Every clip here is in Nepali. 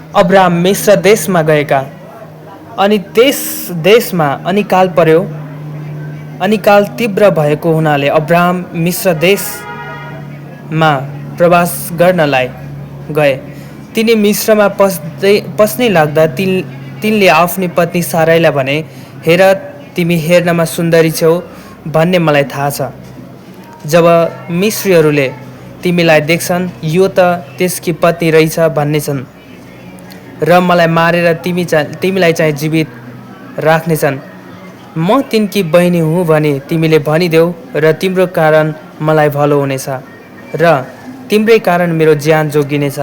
अब्राम मिस्र देशमा गएका। अनि त्यस देशमा अनिकाल पर्यो। अनिकाल तीव्र भएको हुनाले अब्राम मिस्र देशमा प्रवास गर्नलाई गए। तिनी मिस्रमा पस्नै लाग्दा तिनले आफ्नी पत्नी साराईलाई भने, हेर, तिमी हेर्नमा सुन्दरी छौ भन्ने मलाई थाहा छ। जब मिस्रीहरूले तिमीलाई देख्छन्, यो त त्यसकी पत्नी रहेछ भन्नेछन् र मलाई मारेर तिमीलाई चाहिँ जीवित राख्नेछन्। म तिनकी बहिनी हुँ भने तिमीले भनिदेऊ र तिम्रो कारण मलाई भलो हुनेछ र तिम्रै कारण मेरो ज्यान जोगिनेछ।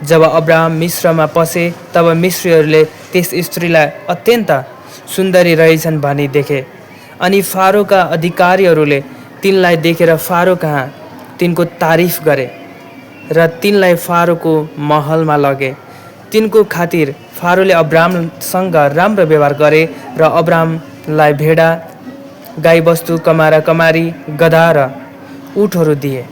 जब अब्राम मिस्रमा पसे तब मिस्रीहरूले त्यस स्त्रीलाई अत्यन्त सुन्दरी रहेछन् भनी देखे। अनि फारोका अधिकारीहरूले तिनलाई देखेर फारो कहाँ तिनको तारिफ गरे र तिनलाई फारोको महलमा लगे। तिनको खातिर फारोले अब्रामसँग राम्रो व्यवहार गरे र अब्रामलाई भेडा, गाईबस्तु, कमारा कमारी, गधा र उठहरू दिए।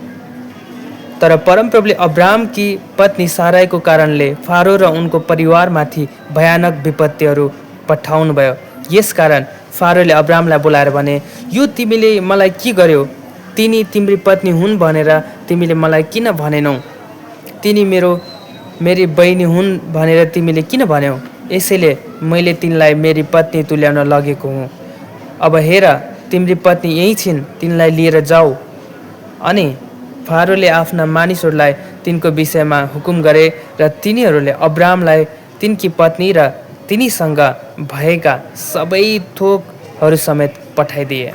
तर परमप्रभुले अब्रामकी पत्नी साराईको कारणले फारो र उनको परिवारमाथि भयानक विपत्तिहरू पठाउनुभयो। यसकारण फारोले अब्रामलाई बोलाएर भने, यो तिमीले मलाई के गर्यौ? तिनी तिम्री पत्नी हुन् भनेर तिमीले मलाई किन भनेनौ? तिनी मेरी बहिनी हुन् भनेर तिमीले किन भन्यौ? यसैले मैले तिनलाई मेरी पत्नी तुल्याउन लगेको हुँ। अब हेर, तिम्री पत्नी यही छिन्, तिनलाई लिएर जाऊ। अनि फारोले आफ्ना मानिसहरूलाई तिनको विषयमा हुकुम गरे र तिनीहरूले अब्रामलाई तिनकी पत्नी र तिनीसँग भएका सबै थोकहरू समेत पठाइदिए।